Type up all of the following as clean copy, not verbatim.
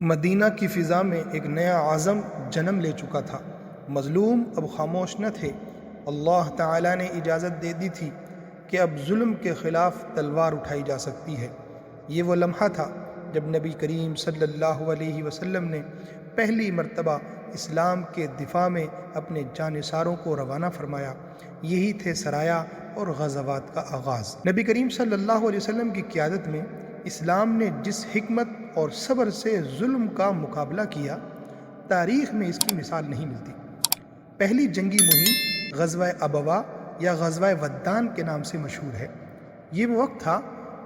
مدینہ کی فضا میں ایک نیا عزم جنم لے چکا تھا۔ مظلوم اب خاموش نہ تھے۔ اللہ تعالیٰ نے اجازت دے دی تھی کہ اب ظلم کے خلاف تلوار اٹھائی جا سکتی ہے۔ یہ وہ لمحہ تھا جب نبی کریم صلی اللہ علیہ وسلم نے پہلی مرتبہ اسلام کے دفاع میں اپنے جانثاروں کو روانہ فرمایا۔ یہی تھے سرایا اور غزوات کا آغاز۔ نبی کریم صلی اللہ علیہ وسلم کی قیادت میں اسلام نے جس حکمت اور صبر سے ظلم کا مقابلہ کیا، تاریخ میں اس کی مثال نہیں ملتی۔ پہلی جنگی مہم غزوہ ابوا یا غزوہ ودان کے نام سے مشہور ہے۔ یہ وہ وقت تھا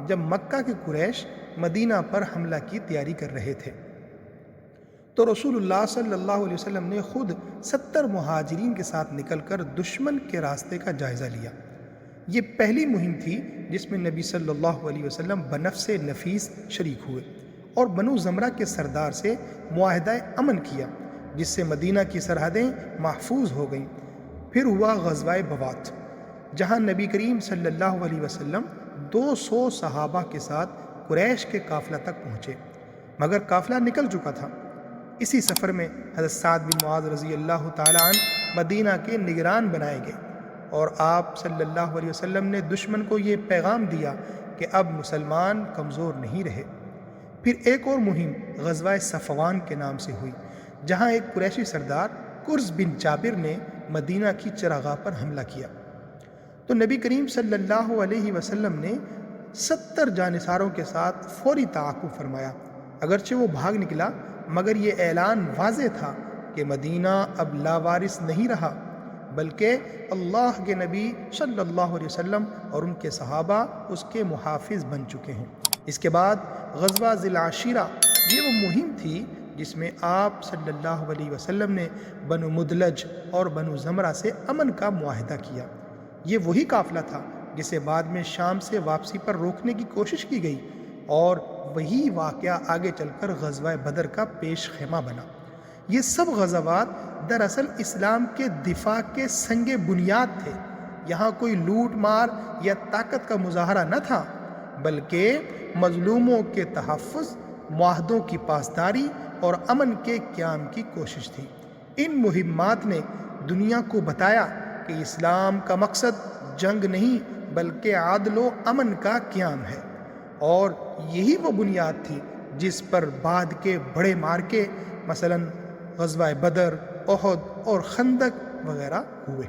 جب مکہ کے قریش مدینہ پر حملہ کی تیاری کر رہے تھے، تو رسول اللہ صلی اللہ علیہ وسلم نے خود 70 مہاجرین کے ساتھ نکل کر دشمن کے راستے کا جائزہ لیا۔ یہ پہلی مہم تھی جس میں نبی صلی اللہ علیہ وسلم بنفس نفیس شریک ہوئے اور بنو زمرہ کے سردار سے معاہدہ امن کیا، جس سے مدینہ کی سرحدیں محفوظ ہو گئیں۔ پھر ہوا غزوہ بوات، جہاں نبی کریم صلی اللہ علیہ وسلم 200 صحابہ کے ساتھ قریش کے قافلہ تک پہنچے، مگر قافلہ نکل چکا تھا۔ اسی سفر میں حضرت سعد بن معاذ رضی اللہ تعالیٰ عنہ مدینہ کے نگران بنائے گئے، اور آپ صلی اللہ علیہ وسلم نے دشمن کو یہ پیغام دیا کہ اب مسلمان کمزور نہیں رہے۔ پھر ایک اور مہم غزوہ صفوان کے نام سے ہوئی، جہاں ایک قریشی سردار کرز بن جابر نے مدینہ کی چراغاہ پر حملہ کیا، تو نبی کریم صلی اللہ علیہ وسلم نے 70 جانثاروں کے ساتھ فوری تعاقب فرمایا۔ اگرچہ وہ بھاگ نکلا، مگر یہ اعلان واضح تھا کہ مدینہ اب لاوارث نہیں رہا، بلکہ اللہ کے نبی صلی اللہ علیہ وسلم اور ان کے صحابہ اس کے محافظ بن چکے ہیں۔ اس کے بعد غزوہ ذی العشیرہ، یہ وہ مہم تھی جس میں آپ صلی اللہ علیہ وسلم نے بنو مدلج اور بنو زمرہ سے امن کا معاہدہ کیا۔ یہ وہی قافلہ تھا جسے بعد میں شام سے واپسی پر روکنے کی کوشش کی گئی، اور وہی واقعہ آگے چل کر غزوہ بدر کا پیش خیمہ بنا۔ یہ سب غزوات دراصل اسلام کے دفاع کے سنگ بنیاد تھے۔ یہاں کوئی لوٹ مار یا طاقت کا مظاہرہ نہ تھا، بلکہ مظلوموں کے تحفظ، معاہدوں کی پاسداری اور امن کے قیام کی کوشش تھی۔ ان مہمات نے دنیا کو بتایا کہ اسلام کا مقصد جنگ نہیں بلکہ عدل و امن کا قیام ہے، اور یہی وہ بنیاد تھی جس پر بعد کے بڑے مارکے مثلاً غزوہ بدر، احد اور خندق وغیرہ ہوئے۔